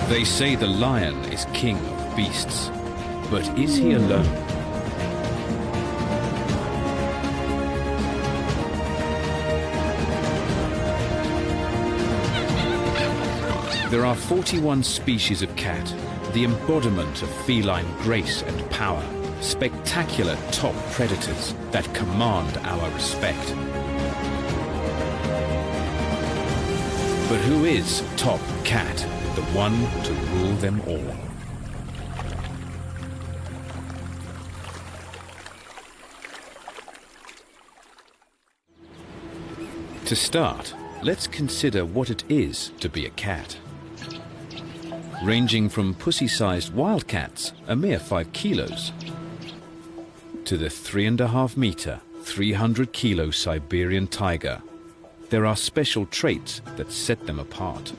They say the lion is king of beasts, but is he alone? There are 41 species of cat, the embodiment of feline grace and power, spectacular top predators that command our respect. But who is top cat, the one to rule them all? To start, let's consider what it is to be a cat. Ranging from pussy-sized wildcats, a mere 5 kilos, to the 3.5-meter, 300-kilo Siberian tiger, there are special traits that set them apart.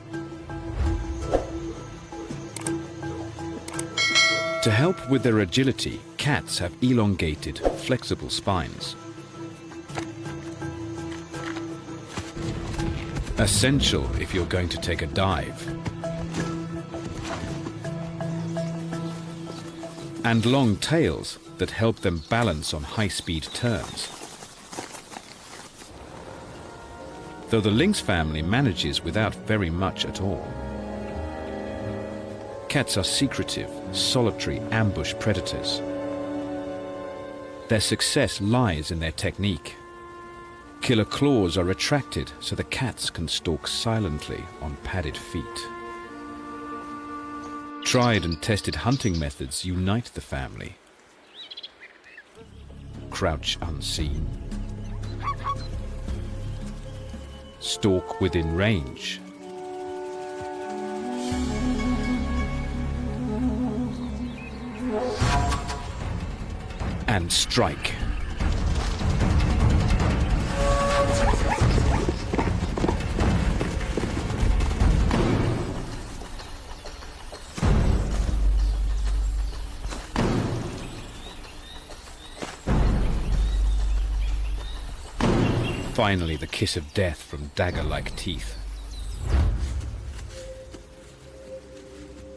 To help with their agility, cats have elongated, flexible spines. Essential if you're going to take a dive. And long tails that help them balance on high-speed turns. Though the lynx family manages without very much at all. Cats are secretive, solitary ambush predators. Their success lies in their technique. Killer claws are retracted so the cats can stalk silently on padded feet. Tried and tested hunting methods unite the family. Crouch unseen. Stalk within range. And strike. Finally, the kiss of death from dagger-like teeth.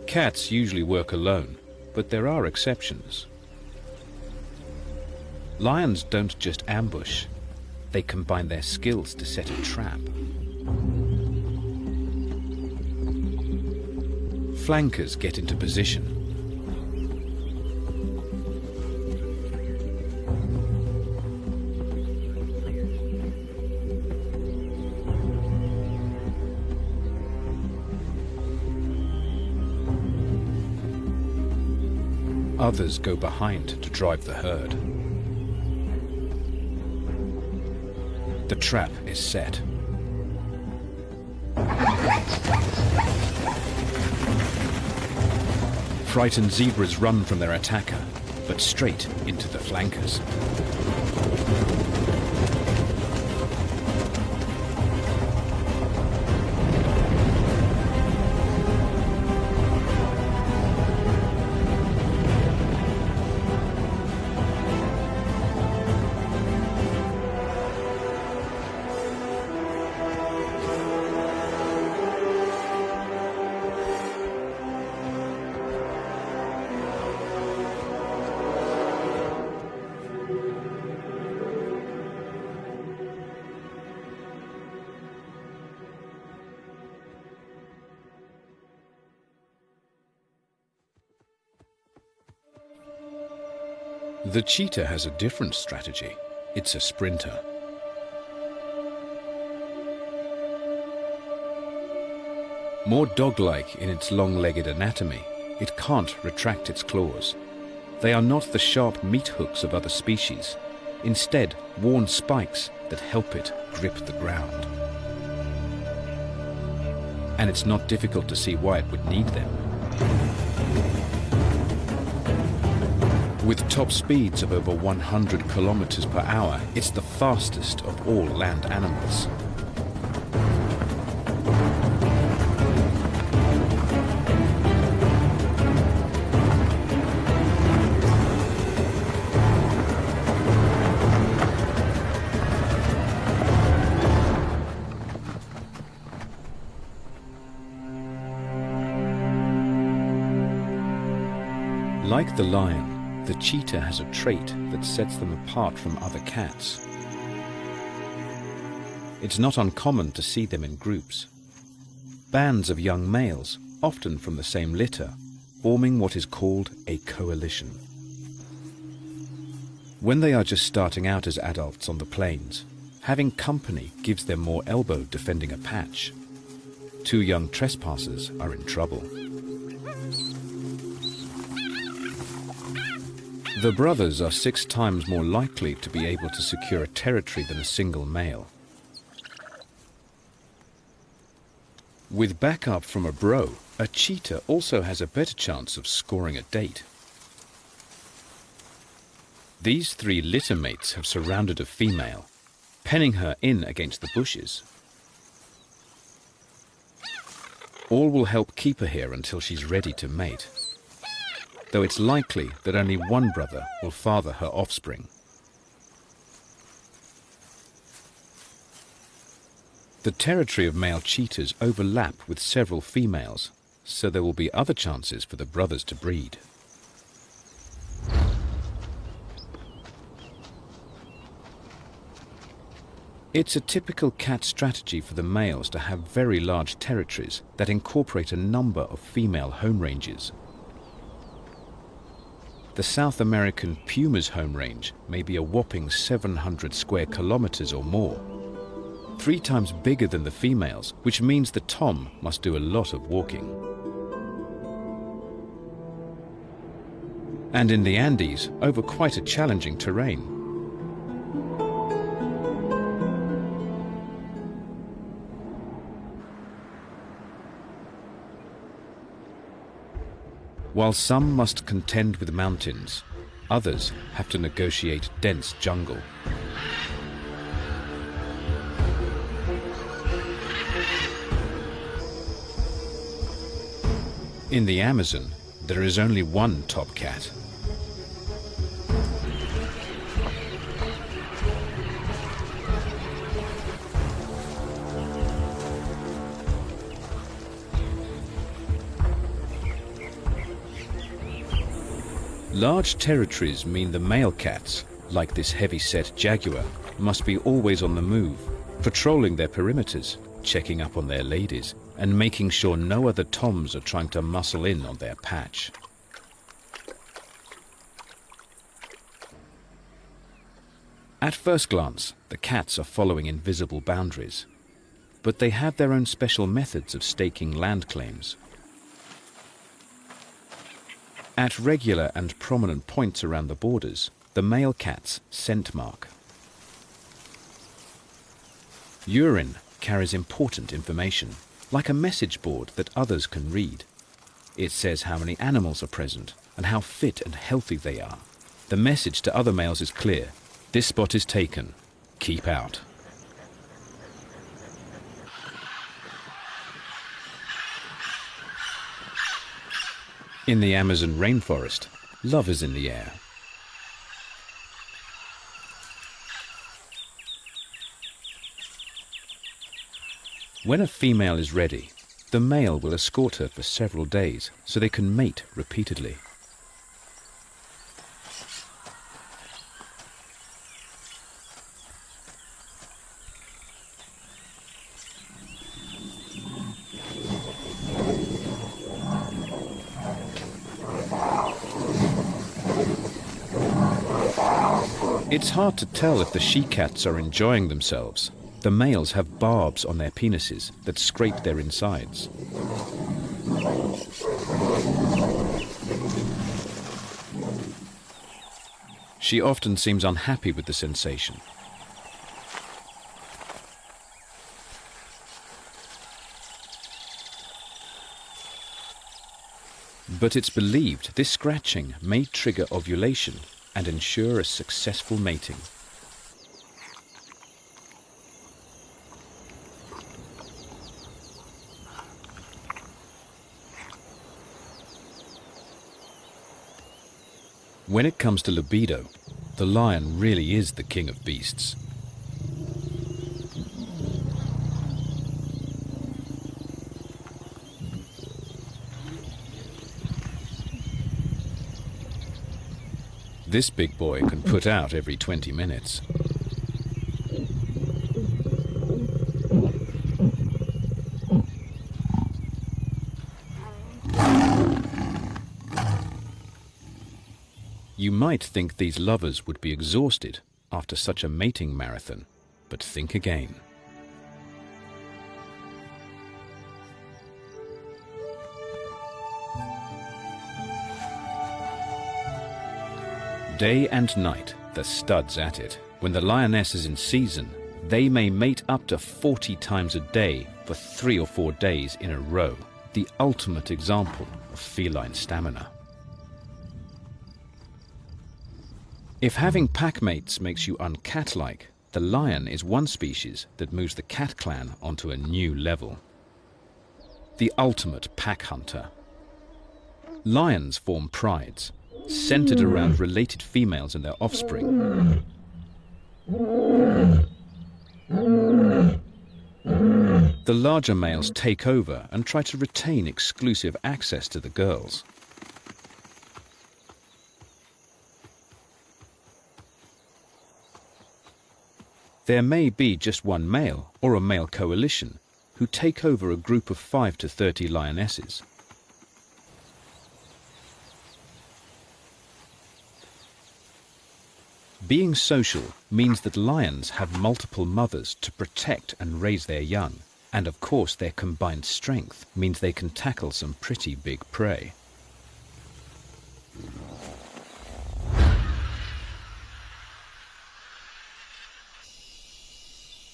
Cats usually work alone, but there are exceptions. Lions don't just ambush, they combine their skills to set a trap. Flankers get into position. Others go behind to drive the herd. The trap is set. Frightened zebras run from their attacker, but straight into the flankers. The cheetah has a different strategy. It's a sprinter. More dog-like in its long-legged anatomy, it can't retract its claws. They are not the sharp meat hooks of other species, instead worn spikes that help it grip the ground. And it's not difficult to see why it would need them. With top speeds of over 100 kilometers per hour, it's the fastest of all land animals. Like the lion, the cheetah has a trait that sets them apart from other cats. It's not uncommon to see them in groups. Bands of young males, often from the same litter, forming what is called a coalition. When they are just starting out as adults on the plains, having company gives them more elbow defending a patch. Two young trespassers are in trouble. The brothers are 6 times more likely to be able to secure a territory than a single male. With backup from a bro, a cheetah also has a better chance of scoring a date. These 3 litter mates have surrounded a female, penning her in against the bushes. All will help keep her here until she's ready to mate, though it's likely that only one brother will father her offspring. The territory of male cheetahs overlap with several females, so there will be other chances for the brothers to breed. It's a typical cat strategy for the males to have very large territories that incorporate a number of female home ranges. The South American puma's home range may be a whopping 700 square kilometers or more, 3 times bigger than the females, which means the tom must do a lot of walking. And in the Andes, over quite a challenging terrain. While some must contend with mountains, others have to negotiate dense jungle. In the Amazon, there is only one top cat. Large territories mean the male cats, like this heavy-set jaguar, must be always on the move, patrolling their perimeters, checking up on their ladies, and making sure no other toms are trying to muscle in on their patch. At first glance, the cats are following invisible boundaries, but they have their own special methods of staking land claims. At regular and prominent points around the borders, the male cats scent mark. Urine carries important information, like a message board that others can read. It says how many animals are present and how fit and healthy they are. The message to other males is clear: this spot is taken, keep out. In the Amazon rainforest, love is in the air. When a female is ready, the male will escort her for several days so they can mate repeatedly. It's hard to tell if the she-cats are enjoying themselves. The males have barbs on their penises that scrape their insides. She often seems unhappy with the sensation. But it's believed this scratching may trigger ovulation and ensure a successful mating. When it comes to libido, the lion really is the king of beasts. This big boy can put out every 20 minutes. You might think these lovers would be exhausted after such a mating marathon, but think again. Day and night, the stud's at it. When the lioness is in season, they may mate up to 40 times a day for 3 or 4 days in a row. The ultimate example of feline stamina. If having pack mates makes you uncat-like, the lion is one species that moves the cat clan onto a new level. The ultimate pack hunter. Lions form prides, centered around related females and their offspring. The larger males take over and try to retain exclusive access to the girls. There may be just one male or a male coalition who take over a group of 5 to 30 lionesses. Being social means that lions have multiple mothers to protect and raise their young, and of course their combined strength means they can tackle some pretty big prey.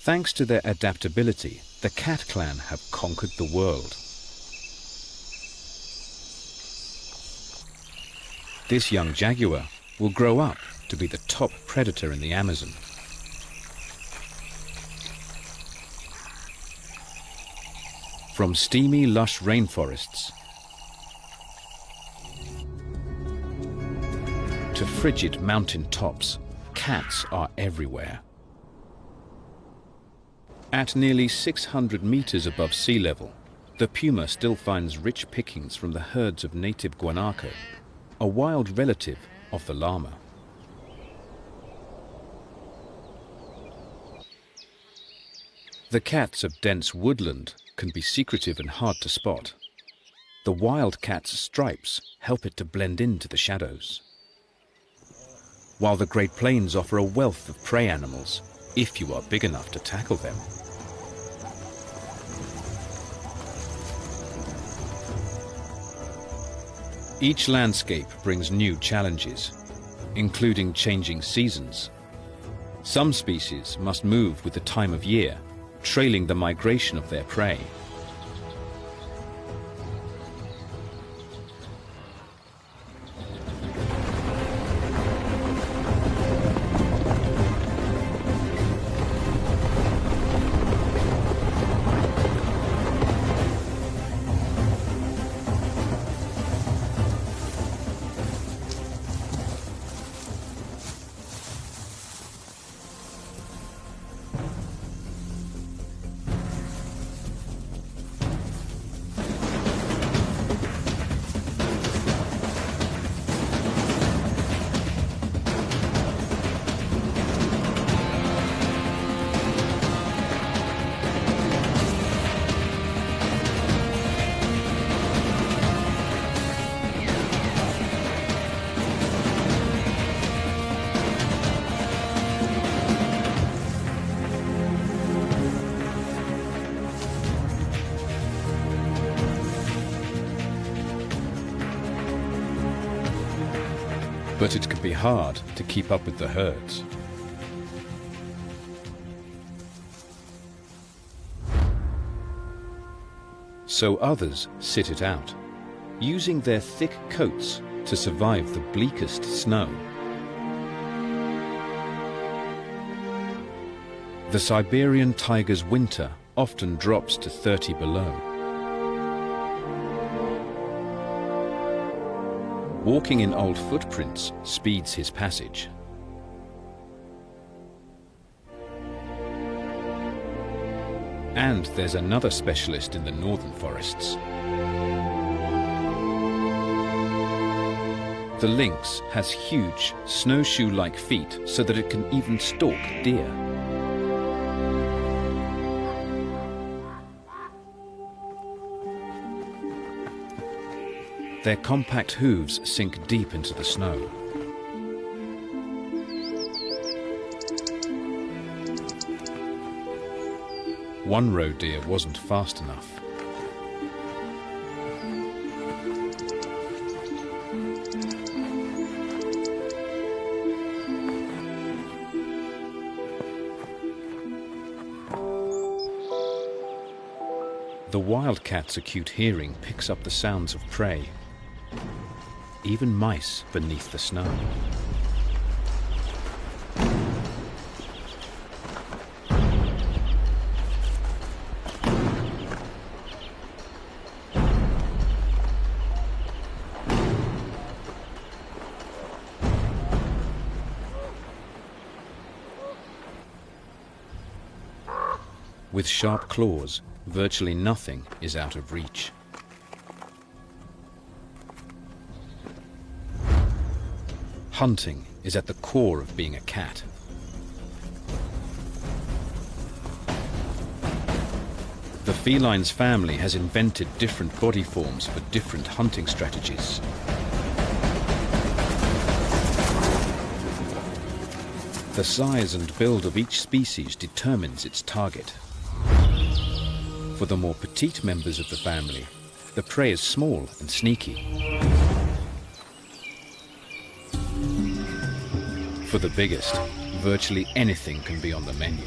Thanks to their adaptability, the cat clan have conquered the world. This young jaguar will grow up to be the top predator in the Amazon. From steamy, lush rainforests to frigid mountain tops, cats are everywhere. At nearly 600 meters above sea level, the puma still finds rich pickings from the herds of native guanaco, a wild relative of the llama. The cats of dense woodland can be secretive and hard to spot. The wild cat's stripes help it to blend into the shadows. While the Great Plains offer a wealth of prey animals, if you are big enough to tackle them. Each landscape brings new challenges, including changing seasons. Some species must move with the time of year, trailing the migration of their prey. But it can be hard to keep up with the herds. So others sit it out, using their thick coats to survive the bleakest snow. The Siberian tiger's winter often drops to 30 below. Walking in old footprints speeds his passage. And there's another specialist in the northern forests. The lynx has huge, snowshoe-like feet so that it can even stalk deer. Their compact hooves sink deep into the snow. One roe deer wasn't fast enough. The wildcat's acute hearing picks up the sounds of prey, even mice beneath the snow. With sharp claws, virtually nothing is out of reach. Hunting is at the core of being a cat. The feline's family has invented different body forms for different hunting strategies. The size and build of each species determines its target. For the more petite members of the family, the prey is small and sneaky. For the biggest, virtually anything can be on the menu.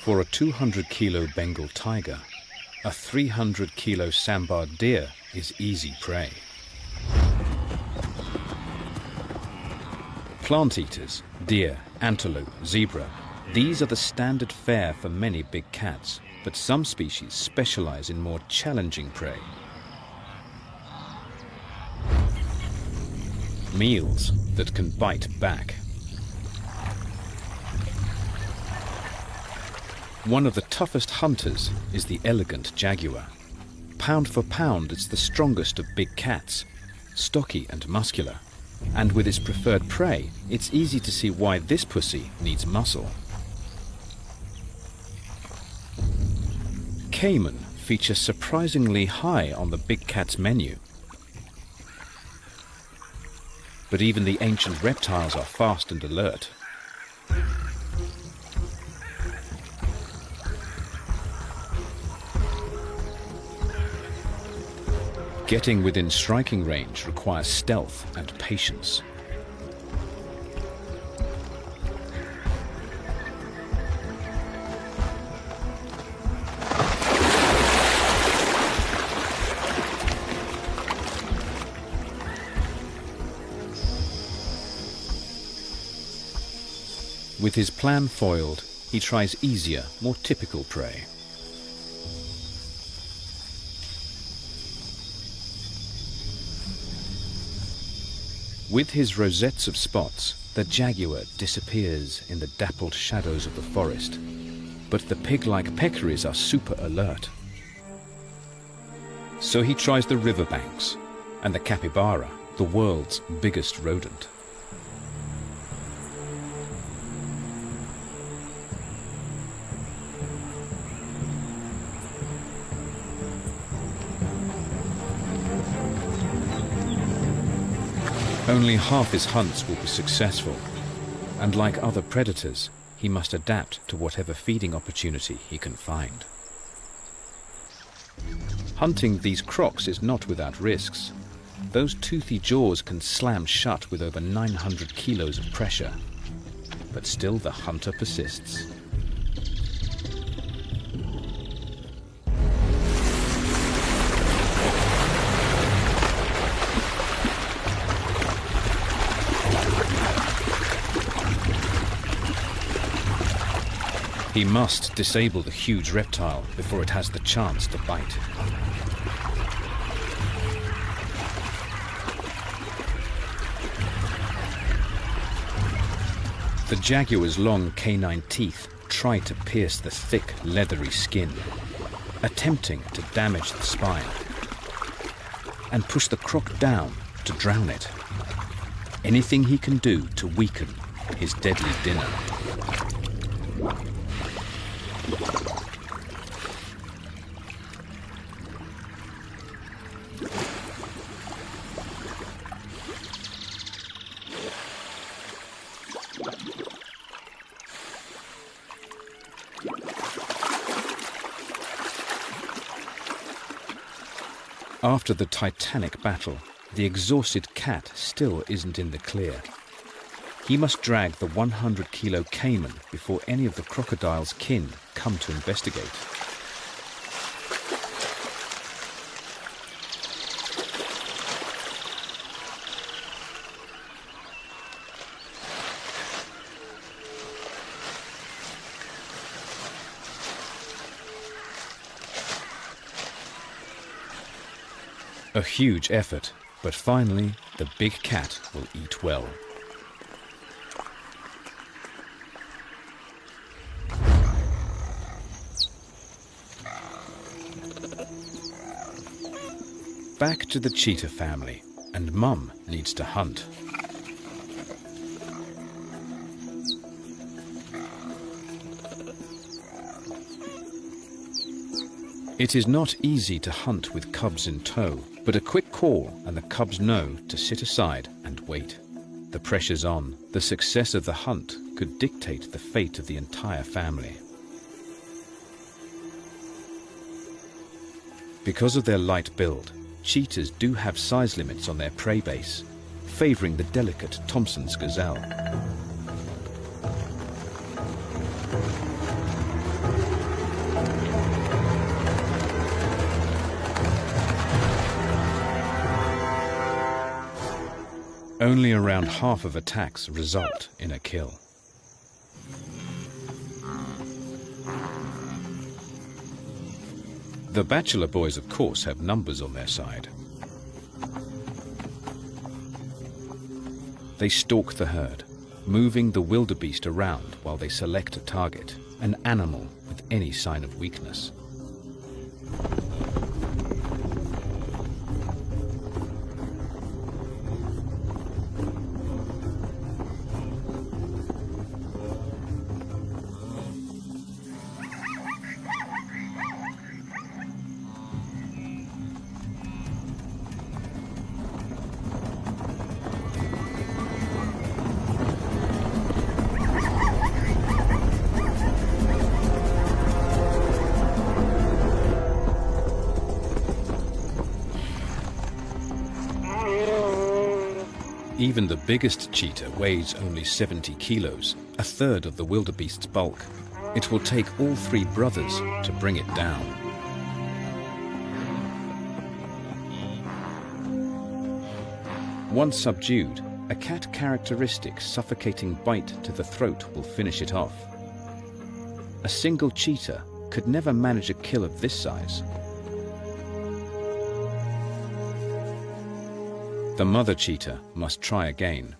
For a 200-kilo Bengal tiger, a 300-kilo sambar deer is easy prey. Plant eaters, deer, antelope, zebra, these are the standard fare for many big cats, but some species specialize in more challenging prey. Meals that can bite back. One of the toughest hunters is the elegant jaguar. Pound for pound, it's the strongest of big cats, stocky and muscular. And with its preferred prey, it's easy to see why this pussy needs muscle. Caiman feature surprisingly high on the big cat's menu. But even the ancient reptiles are fast and alert. Getting within striking range requires stealth and patience. With his plan foiled, he tries easier, more typical prey. With his rosettes of spots, the jaguar disappears in the dappled shadows of the forest, but the pig-like peccaries are super alert. So he tries the riverbanks and the capybara, the world's biggest rodent. Only half his hunts will be successful, and like other predators, he must adapt to whatever feeding opportunity he can find. Hunting these crocs is not without risks. Those toothy jaws can slam shut with over 900 kilos of pressure. But still the hunter persists. He must disable the huge reptile before it has the chance to bite. The jaguar's long canine teeth try to pierce the thick, leathery skin, attempting to damage the spine and push the croc down to drown it. Anything he can do to weaken his deadly dinner. After the titanic battle, the exhausted cat still isn't in the clear. He must drag the 100-kilo caiman before any of the crocodile's kin come to investigate. A huge effort, but finally the big cat will eat well. Back to the cheetah family, and Mum needs to hunt. It is not easy to hunt with cubs in tow, but a quick call and the cubs know to sit aside and wait. The pressure's on. The success of the hunt could dictate the fate of the entire family. Because of their light build, cheetahs do have size limits on their prey base, favoring the delicate Thompson's gazelle. Only around half of attacks result in a kill. The bachelor boys, of course, have numbers on their side. They stalk the herd, moving the wildebeest around while they select a target, an animal with any sign of weakness. Even the biggest cheetah weighs only 70 kilos, a third of the wildebeest's bulk. It will take all three brothers to bring it down. Once subdued, a cat characteristic suffocating bite to the throat will finish it off. A single cheetah could never manage a kill of this size. The mother cheetah must try again,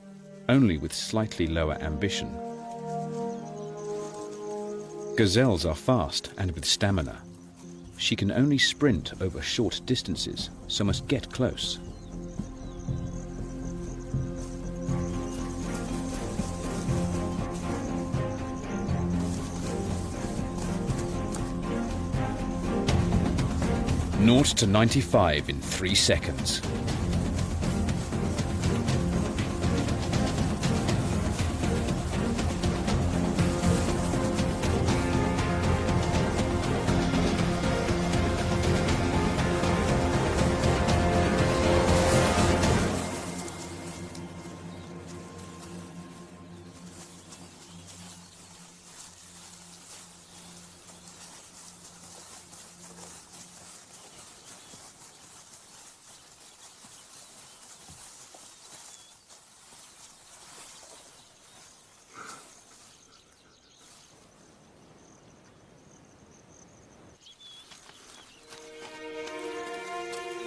only with slightly lower ambition. Gazelles are fast and with stamina. She can only sprint over short distances, so must get close. Naught to 95 in 3 seconds.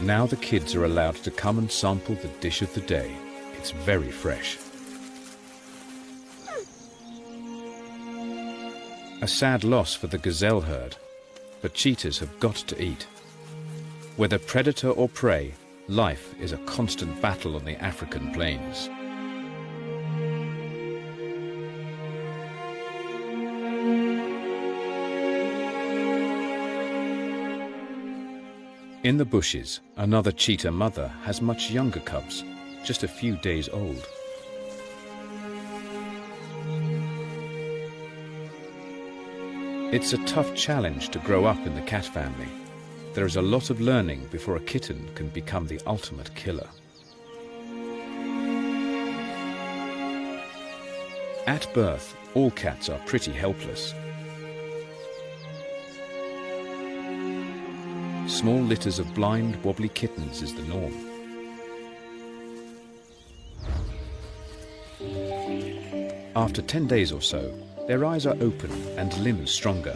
Now the kids are allowed to come and sample the dish of the day. It's very fresh. A sad loss for the gazelle herd, but cheetahs have got to eat. Whether predator or prey, life is a constant battle on the African plains. In the bushes, another cheetah mother has much younger cubs, just a few days old. It's a tough challenge to grow up in the cat family. There is a lot of learning before a kitten can become the ultimate killer. At birth, all cats are pretty helpless. Small litters of blind, wobbly kittens is the norm. After 10 days or so, their eyes are open and limbs stronger,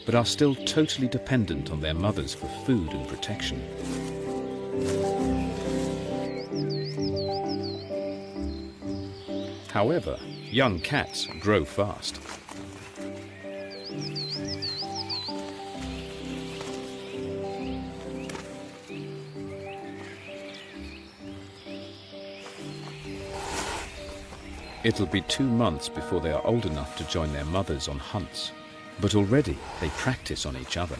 but are still totally dependent on their mothers for food and protection. However, young cats grow fast. It'll be 2 months before they are old enough to join their mothers on hunts, but already they practice on each other.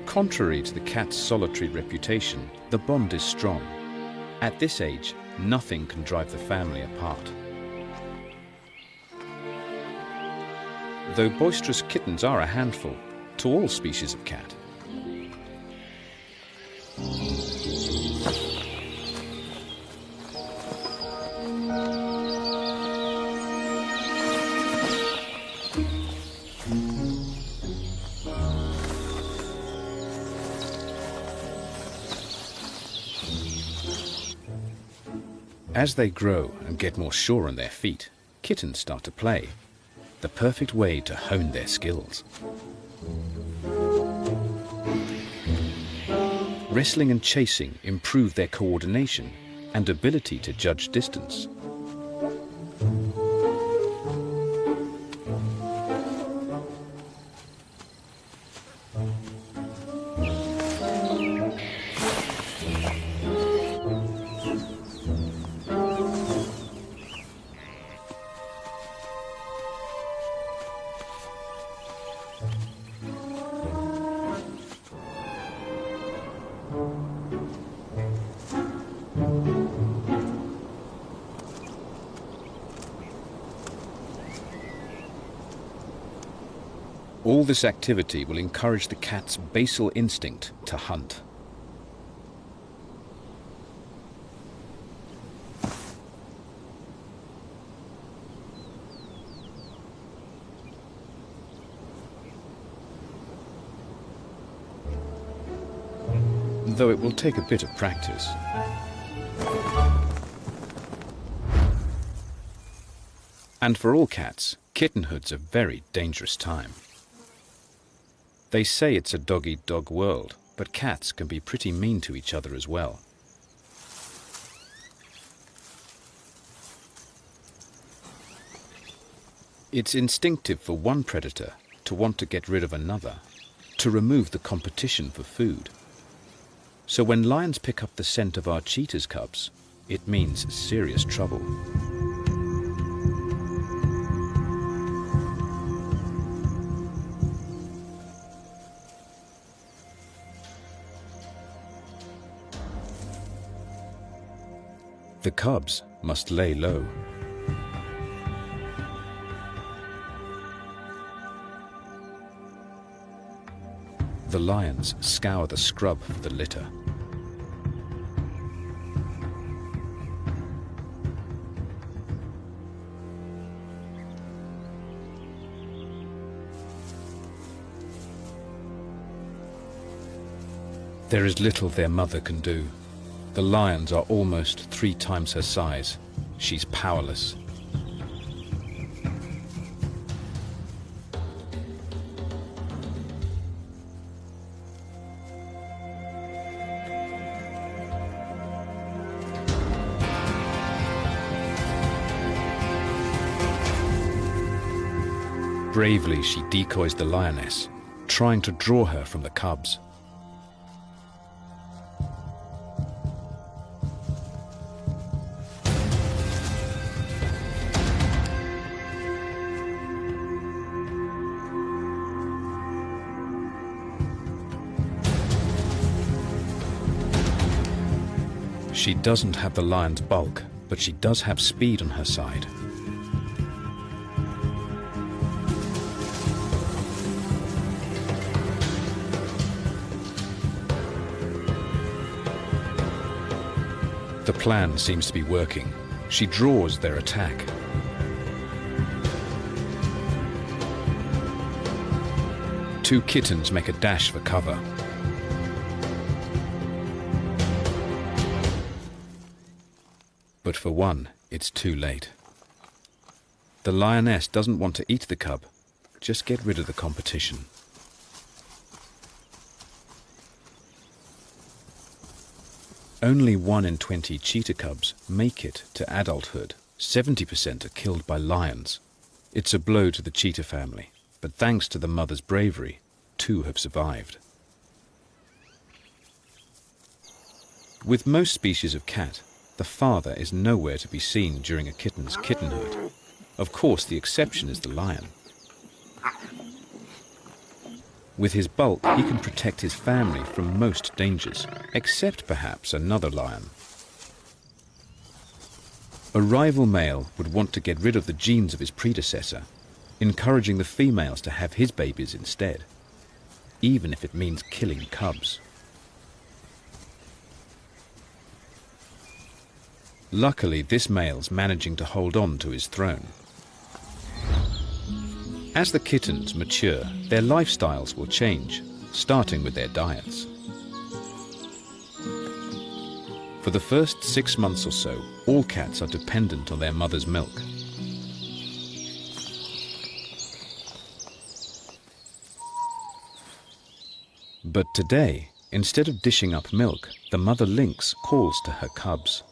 Contrary to the cat's solitary reputation, the bond is strong. At this age, nothing can drive the family apart. Though boisterous kittens are a handful to all species of cat, as they grow and get more sure on their feet, kittens start to play, the perfect way to hone their skills. Wrestling and chasing improve their coordination and ability to judge distance. All this activity will encourage the cat's basal instinct to hunt. Though it will take a bit of practice. And for all cats, kittenhood's a very dangerous time. They say it's a dog-eat-dog world, but cats can be pretty mean to each other as well. It's instinctive for one predator to want to get rid of another, to remove the competition for food. So when lions pick up the scent of our cheetah's cubs, it means serious trouble. The cubs must lay low. The lions scour the scrub for the litter. There is little their mother can do. The lions are almost 3 times her size. She's powerless. Bravely, she decoys the lioness, trying to draw her from the cubs. She doesn't have the lion's bulk, but she does have speed on her side. The plan seems to be working. She draws their attack. Two kittens make a dash for cover. But for one, it's too late. The lioness doesn't want to eat the cub, just get rid of the competition. Only 1 in 20 cheetah cubs make it to adulthood. 70% are killed by lions. It's a blow to the cheetah family, but thanks to the mother's bravery, 2 have survived. With most species of cat, the father is nowhere to be seen during a kitten's kittenhood. Of course, the exception is the lion. With his bulk, he can protect his family from most dangers, except perhaps another lion. A rival male would want to get rid of the genes of his predecessor, encouraging the females to have his babies instead, even if it means killing cubs. Luckily, this male's managing to hold on to his throne. As the kittens mature, their lifestyles will change, starting with their diets. For the first 6 months or so, all cats are dependent on their mother's milk. But today, instead of dishing up milk, the mother lynx calls to her cubs.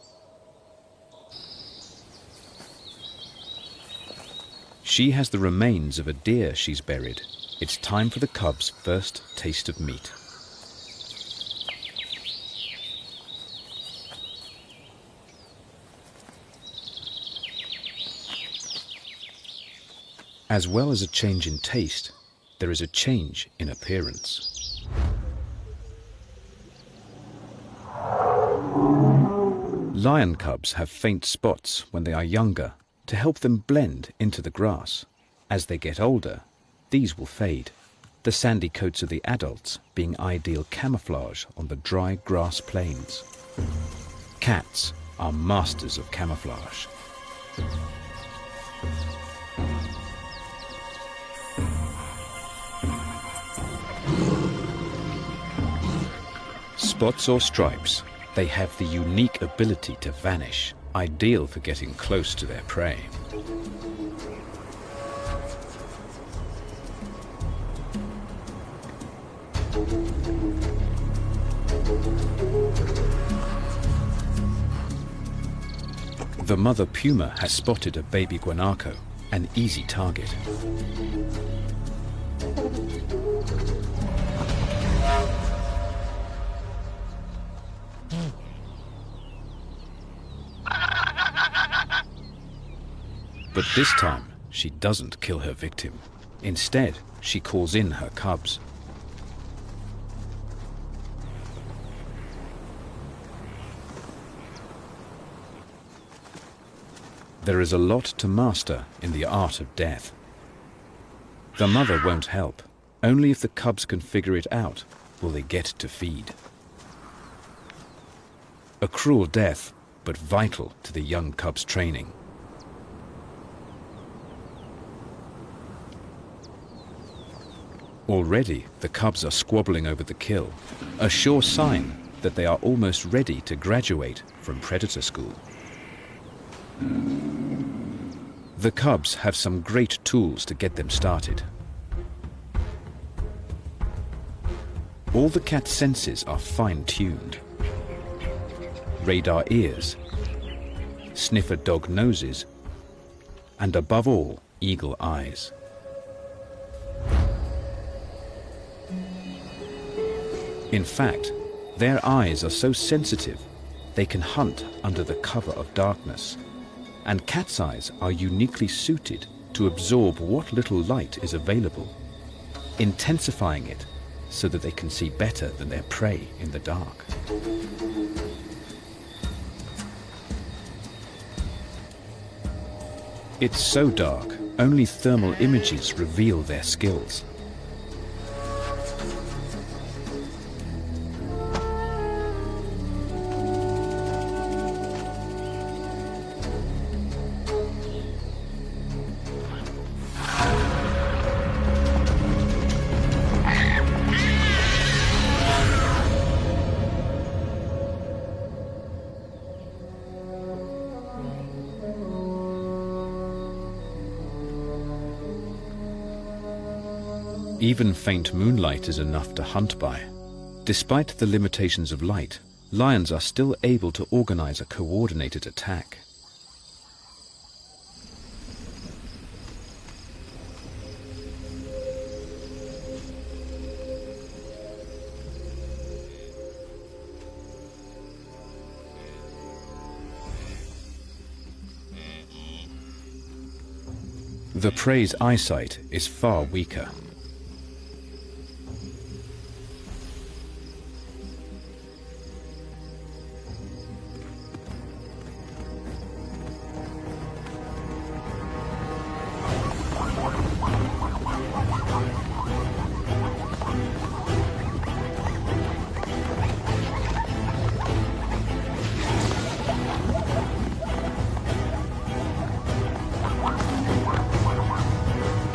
She has the remains of a deer she's buried. It's time for the cub's first taste of meat. As well as a change in taste, there is a change in appearance. Lion cubs have faint spots when they are younger to help them blend into the grass. As they get older, these will fade, the sandy coats of the adults being ideal camouflage on the dry grass plains. Cats are masters of camouflage. Spots or stripes, they have the unique ability to vanish, ideal for getting close to their prey. The mother puma has spotted a baby guanaco, an easy target. But this time, she doesn't kill her victim. Instead, she calls in her cubs. There is a lot to master in the art of death. The mother won't help. Only if the cubs can figure it out will they get to feed. A cruel death, but vital to the young cub's training. Already, the cubs are squabbling over the kill, a sure sign that they are almost ready to graduate from predator school. The cubs have some great tools to get them started. All the cat's senses are fine-tuned. Radar ears, sniffer dog noses, and above all, eagle eyes. In fact, their eyes are so sensitive they can hunt under the cover of darkness, and cats' eyes are uniquely suited to absorb what little light is available, intensifying it so that they can see better than their prey in the dark. It's so dark, only thermal images reveal their skills. Even faint moonlight is enough to hunt by. Despite the limitations of light, lions are still able to organize a coordinated attack. The prey's eyesight is far weaker.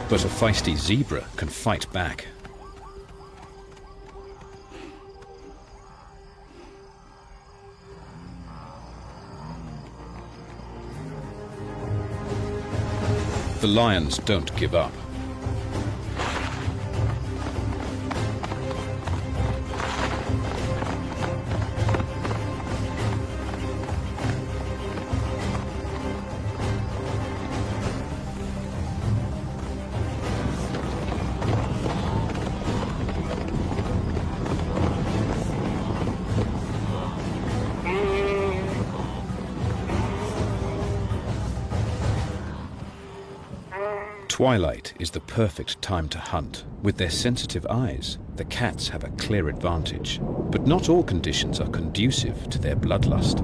But a feisty zebra can fight back. The lions don't give up. Twilight is the perfect time to hunt. With their sensitive eyes, the cats have a clear advantage. But not all conditions are conducive to their bloodlust.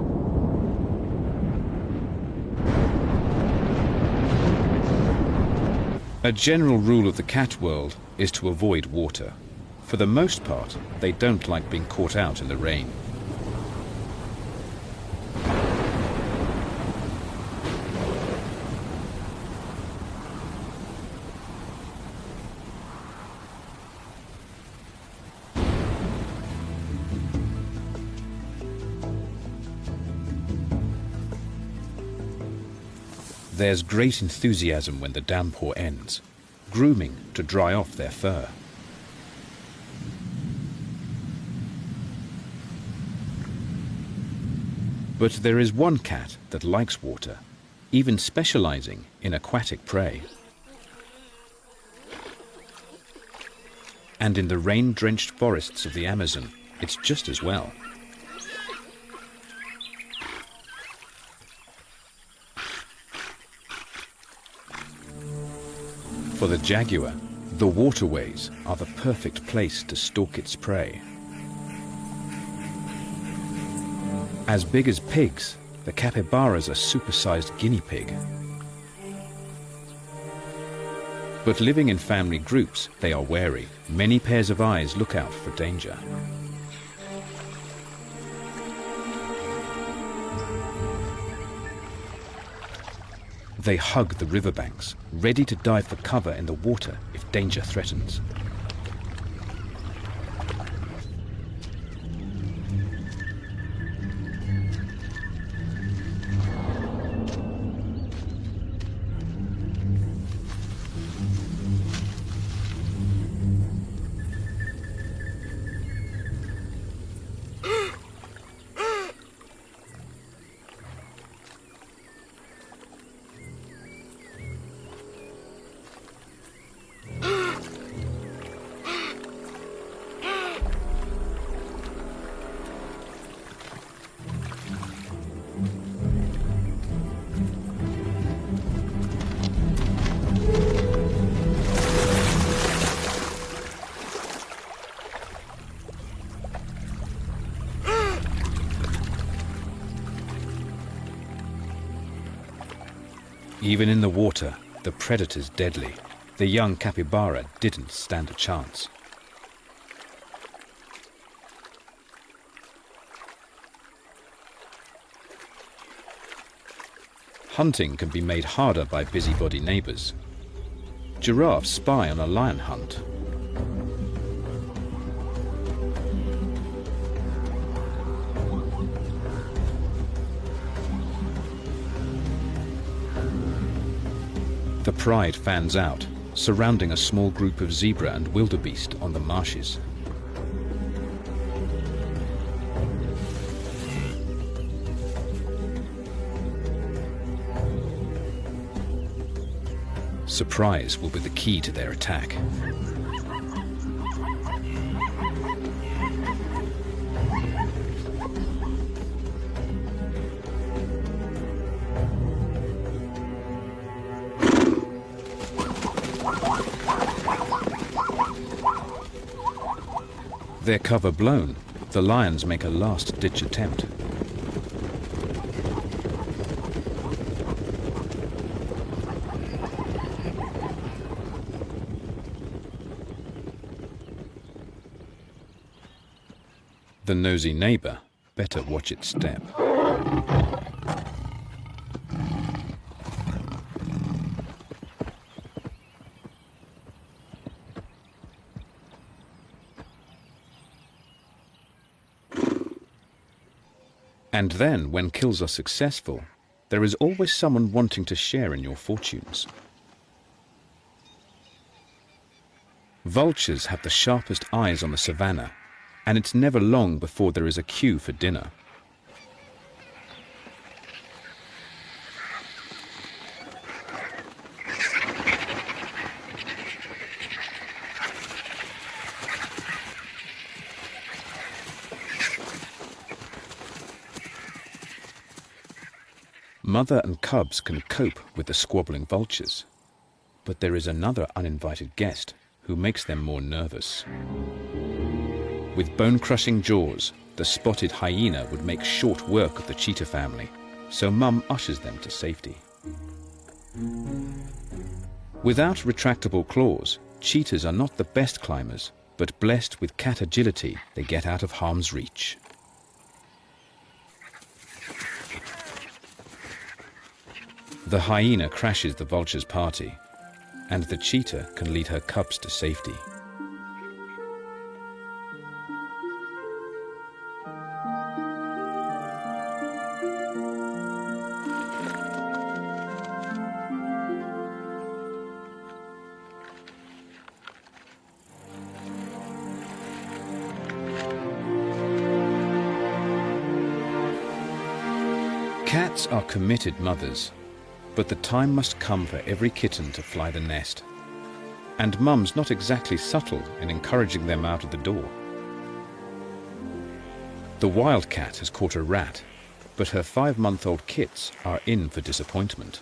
A general rule of the cat world is to avoid water. For the most part, they don't like being caught out in the rain. There's great enthusiasm when the downpour ends, grooming to dry off their fur. But there is one cat that likes water, even specializing in aquatic prey. And in the rain-drenched forests of the Amazon, it's just as well. For the jaguar, the waterways are the perfect place to stalk its prey. As big as pigs, the capybaras are supersized guinea pig. But living in family groups, they are wary. Many pairs of eyes look out for danger. They hug the riverbanks, ready to dive for cover in the water if danger threatens. Even in the water, the predator's deadly. The young capybara didn't stand a chance. Hunting can be made harder by busybody neighbors. Giraffes spy on a lion hunt. The pride fans out, surrounding a small group of zebra and wildebeest on the marshes. Surprise will be the key to their attack. Their cover blown, the lions make a last-ditch attempt. The nosy neighbor better watch its step. And then, when kills are successful, there is always someone wanting to share in your fortunes. Vultures have the sharpest eyes on the savannah, and it's never long before there is a queue for dinner. Mother and cubs can cope with the squabbling vultures, but there is another uninvited guest who makes them more nervous. With bone-crushing jaws, the spotted hyena would make short work of the cheetah family, so Mum ushers them to safety. Without retractable claws, cheetahs are not the best climbers, but blessed with cat agility, they get out of harm's reach. The hyena crashes the vulture's party, and the cheetah can lead her cubs to safety. Cats are committed mothers, but the time must come for every kitten to fly the nest. And Mum's not exactly subtle in encouraging them out of the door. The wildcat has caught a rat, but her 5-month-old kits are in for disappointment.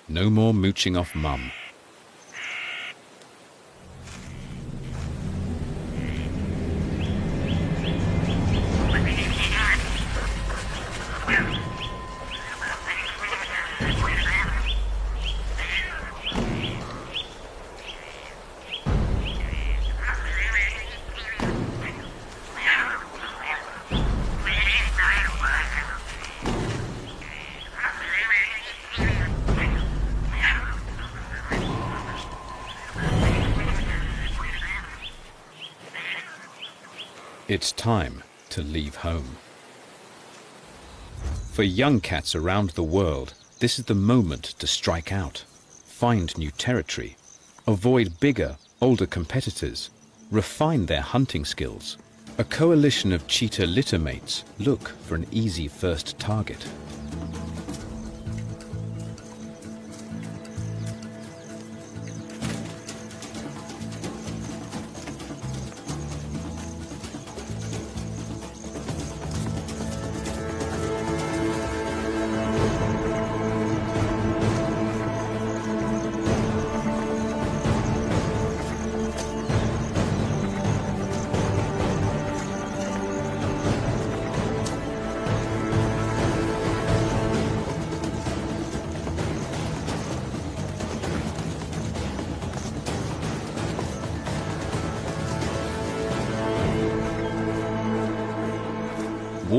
No more mooching off Mum. It's time to leave home. For young cats around the world, this is the moment to strike out, find new territory, avoid bigger, older competitors, refine their hunting skills. A coalition of cheetah littermates look for an easy first target.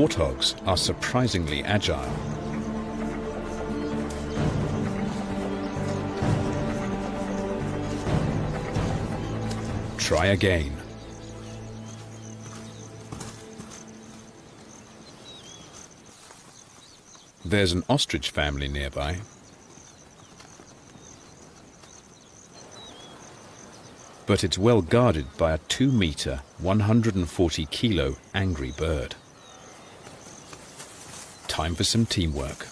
warthogs are surprisingly agile. Try again. There's an ostrich family nearby. But it's well guarded by a 2-meter, 140-kilo angry bird. Time for some teamwork.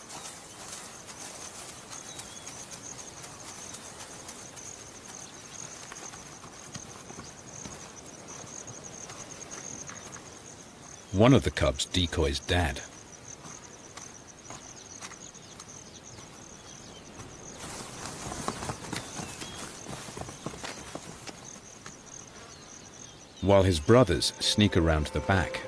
One of the cubs decoys Dad. While his brothers sneak around the back.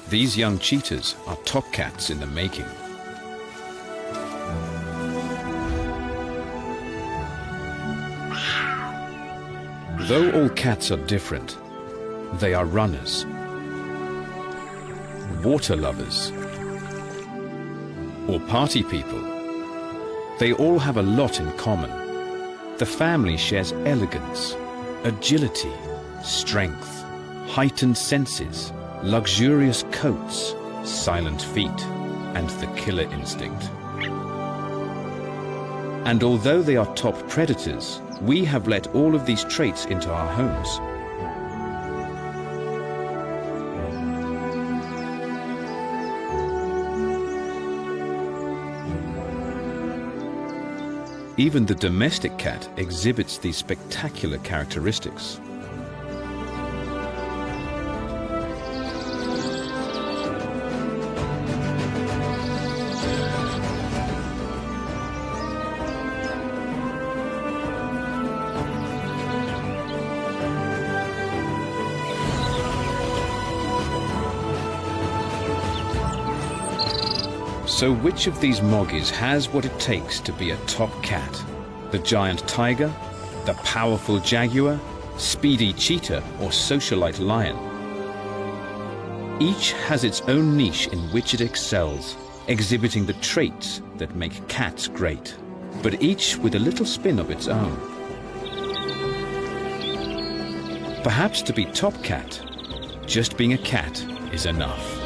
These young cheetahs are top cats in the making. Though all cats are different, they are runners, water lovers, or party people. They all have a lot in common. The family shares elegance, agility, strength, heightened senses, luxurious coats, silent feet, and the killer instinct. And although they are top predators, we have let all of these traits into our homes. Even the domestic cat exhibits these spectacular characteristics. So which of these moggies has what it takes to be a top cat? The giant tiger, the powerful jaguar, speedy cheetah, or socialite lion? Each has its own niche in which it excels, exhibiting the traits that make cats great, but each with a little spin of its own. Perhaps to be top cat, just being a cat is enough.